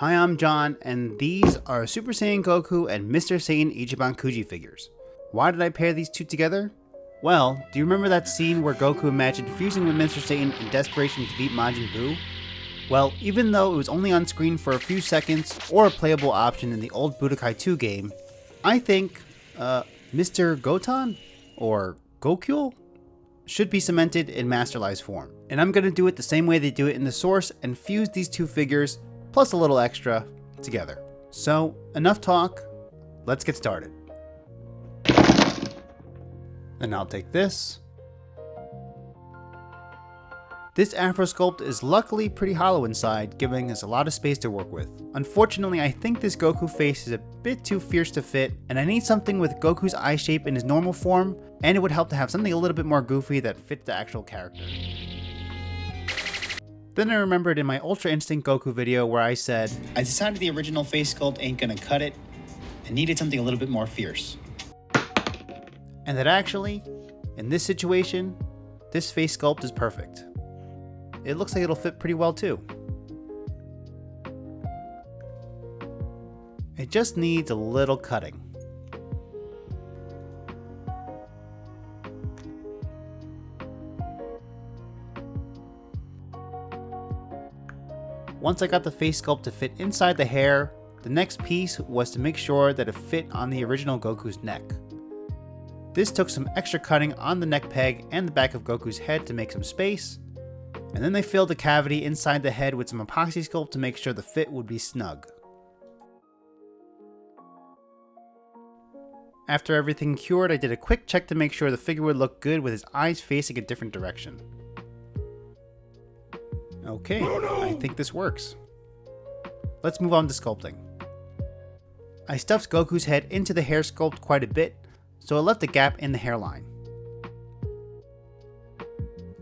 Hi, I'm John, and these are Super Saiyan Goku and Mr. Satan Ichiban Kuji figures. Why did I pair these two together? Well, do you remember that scene where Goku imagined fusing with Mr. Satan in desperation to beat Majin Buu? Well, even though it was only on screen for a few seconds or a playable option in the old Budokai 2 game, I think, Mr. Gotan? Or Gokule? Should be cemented in masterized form. And I'm going to do it the same way they do it in the source and fuse these two figures, plus a little extra, together. So, enough talk, let's get started. And I'll take this. This Afro sculpt is luckily pretty hollow inside, giving us a lot of space to work with. Unfortunately, I think this Goku face is a bit too fierce to fit, and I need something with Goku's eye shape in his normal form, and it would help to have something a little bit more goofy that fits the actual character. Then I remembered in my Ultra Instinct Goku video where I said, I decided the original face sculpt ain't gonna cut it, and needed something a little bit more fierce. And that actually, in this situation, this face sculpt is perfect. It looks like it'll fit pretty well too. It just needs a little cutting. Once I got the face sculpt to fit inside the hair, the next piece was to make sure that it fit on the original Goku's neck. This took some extra cutting on the neck peg and the back of Goku's head to make some space, and then they filled the cavity inside the head with some epoxy sculpt to make sure the fit would be snug. After everything cured, I did a quick check to make sure the figure would look good with his eyes facing a different direction. Okay, I think this works. Let's move on to sculpting. I stuffed Goku's head into the hair sculpt quite a bit, so I left a gap in the hairline.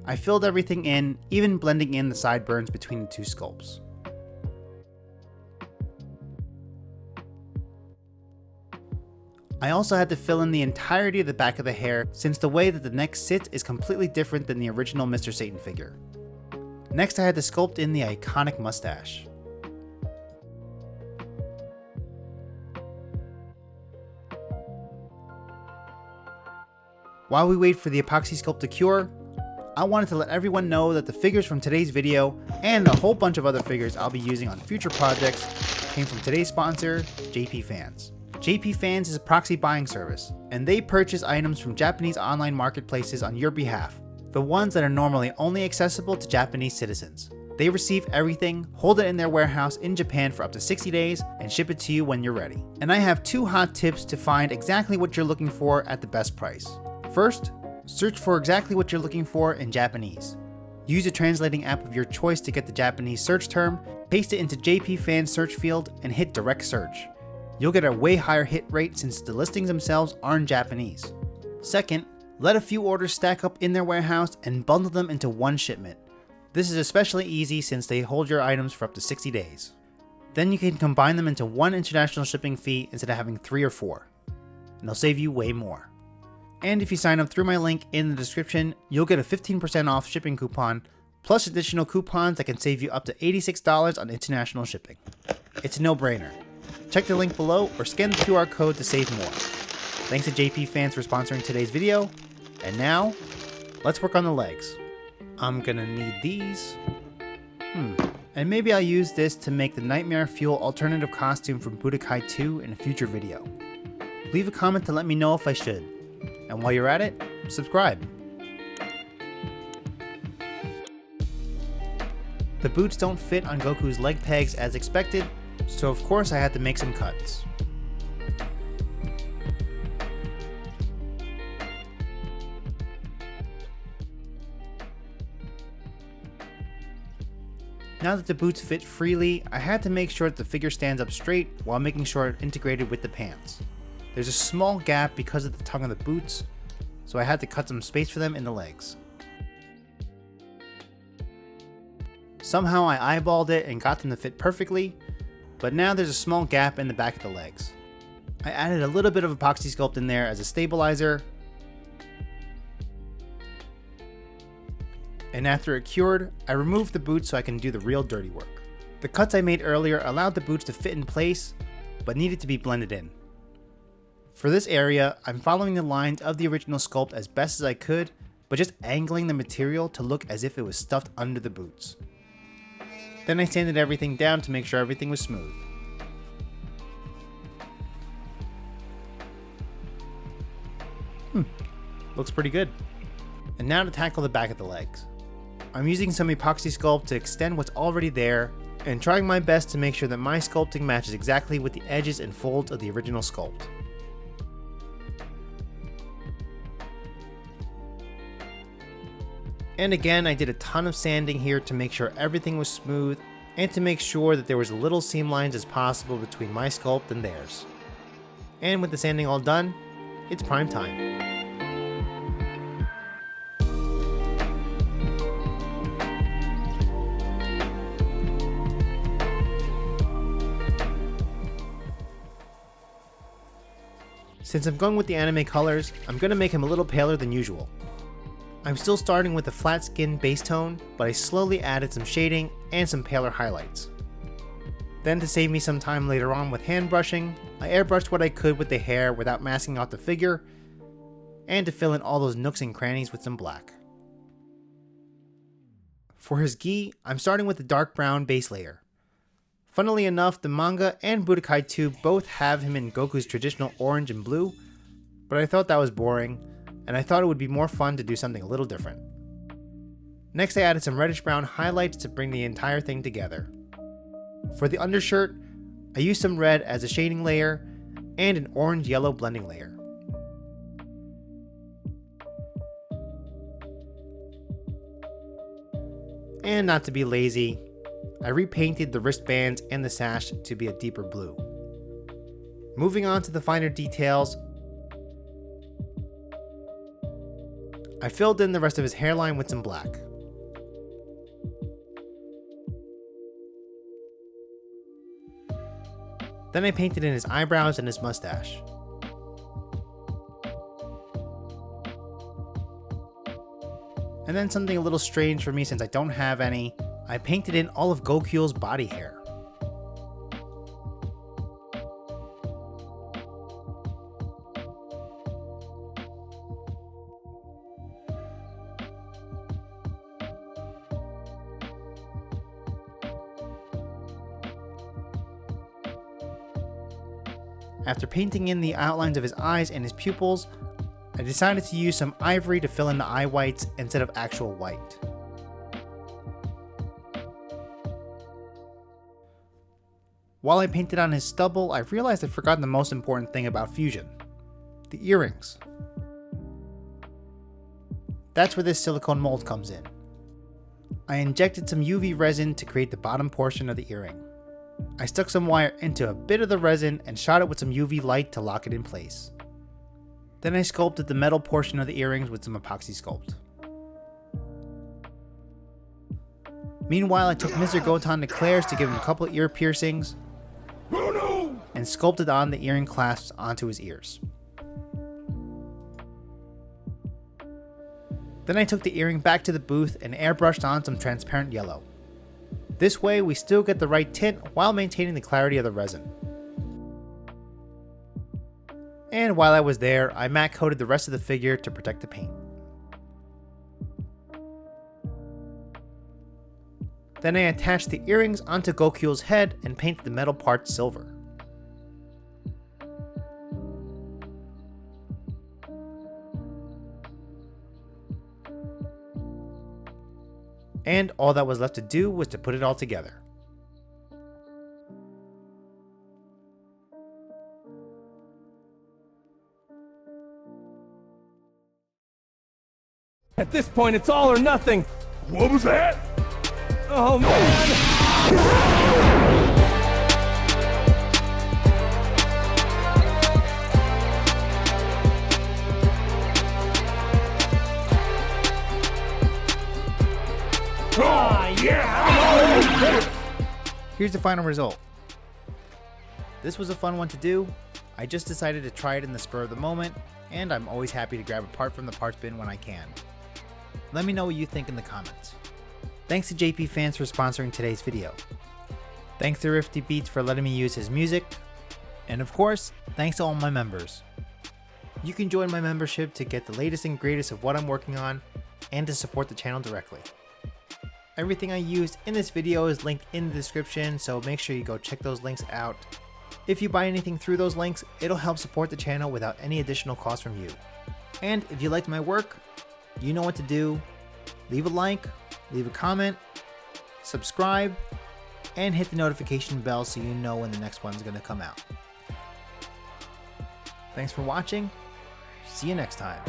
I filled everything in, even blending in the sideburns between the two sculpts. I also had to fill in the entirety of the back of the hair, since the way that the neck sits is completely different than the original Mr. Satan figure. Next, I had to sculpt in the iconic mustache. While we wait for the epoxy sculpt to cure, I wanted to let everyone know that the figures from today's video, and a whole bunch of other figures I'll be using on future projects, came from today's sponsor, JP Fans. JP Fans is a proxy buying service, and they purchase items from Japanese online marketplaces on your behalf, the ones that are normally only accessible to Japanese citizens. They receive everything, hold it in their warehouse in Japan for up to 60 days, and ship it to you when you're ready. And I have 2 hot tips to find exactly what you're looking for at the best price. First, search for exactly what you're looking for in Japanese. Use a translating app of your choice to get the Japanese search term, paste it into JP Fans search field, and hit direct search. You'll get a way higher hit rate since the listings themselves are in Japanese. Second, let a few orders stack up in their warehouse and bundle them into one shipment. This is especially easy since they hold your items for up to 60 days. Then you can combine them into one international shipping fee instead of having 3 or 4. And they'll save you way more. And if you sign up through my link in the description, you'll get a 15% off shipping coupon, plus additional coupons that can save you up to $86 on international shipping. It's a no-brainer. Check the link below or scan the QR code to save more. Thanks to JP Fans for sponsoring today's video. And now, let's work on the legs. I'm gonna need these. And maybe I'll use this to make the Nightmare Fuel alternative costume from Budokai 2 in a future video. Leave a comment to let me know if I should. And while you're at it, subscribe. The boots don't fit on Goku's leg pegs as expected, so of course I had to make some cuts. Now that the boots fit freely, I had to make sure that the figure stands up straight while making sure it integrated with the pants. There's a small gap because of the tongue of the boots, so I had to cut some space for them in the legs. Somehow I eyeballed it and got them to fit perfectly, but now there's a small gap in the back of the legs. I added a little bit of epoxy sculpt in there as a stabilizer, and after it cured, I removed the boots so I can do the real dirty work. The cuts I made earlier allowed the boots to fit in place, but needed to be blended in. For this area, I'm following the lines of the original sculpt as best as I could, but just angling the material to look as if it was stuffed under the boots. Then I sanded everything down to make sure everything was smooth. Looks pretty good. And now to tackle the back of the legs. I'm using some epoxy sculpt to extend what's already there, and trying my best to make sure that my sculpting matches exactly with the edges and folds of the original sculpt. And again, I did a ton of sanding here to make sure everything was smooth, and to make sure that there was as little seam lines as possible between my sculpt and theirs. And with the sanding all done, it's prime time. Since I'm going with the anime colors, I'm going to make him a little paler than usual. I'm still starting with the flat skin base tone, but I slowly added some shading and some paler highlights. Then to save me some time later on with hand brushing, I airbrushed what I could with the hair without masking out the figure, and to fill in all those nooks and crannies with some black. For his gi, I'm starting with the dark brown base layer. Funnily enough, the manga and Budokai 2 both have him in Goku's traditional orange and blue, but I thought that was boring, and I thought it would be more fun to do something a little different. Next I added some reddish brown highlights to bring the entire thing together. For the undershirt, I used some red as a shading layer, and an orange-yellow blending layer. And not to be lazy, I repainted the wristbands and the sash to be a deeper blue. Moving on to the finer details, I filled in the rest of his hairline with some black. Then I painted in his eyebrows and his mustache. And then something a little strange for me since I don't have any, I painted in all of Gokule's body hair. After painting in the outlines of his eyes and his pupils, I decided to use some ivory to fill in the eye whites instead of actual white. While I painted on his stubble, I realized I'd forgotten the most important thing about Fusion: the earrings. That's where this silicone mold comes in. I injected some UV resin to create the bottom portion of the earring. I stuck some wire into a bit of the resin and shot it with some UV light to lock it in place. Then I sculpted the metal portion of the earrings with some epoxy sculpt. Meanwhile, I took Mr. Gotan to Claire's to give him a couple ear piercings, and sculpted on the earring clasps onto his ears. Then I took the earring back to the booth and airbrushed on some transparent yellow. This way we still get the right tint while maintaining the clarity of the resin. And while I was there, I matte coated the rest of the figure to protect the paint. Then I attached the earrings onto Gokule's head and painted the metal parts silver. And all that was left to do was to put it all together. At this point, it's all or nothing. What was that? Oh, man. Here's the final result. This was a fun one to do. I just decided to try it in the spur of the moment, and I'm always happy to grab a part from the parts bin when I can. Let me know what you think in the comments. Thanks to JP Fans for sponsoring today's video. Thanks to Rifty Beats for letting me use his music. And of course, thanks to all my members. You can join my membership to get the latest and greatest of what I'm working on and to support the channel directly. Everything I used in this video is linked in the description, so make sure you go check those links out. If you buy anything through those links, it'll help support the channel without any additional cost from you. And if you liked my work, you know what to do. Leave a like, leave a comment, subscribe, and hit the notification bell so you know when the next one's going to come out. Thanks for watching. See you next time.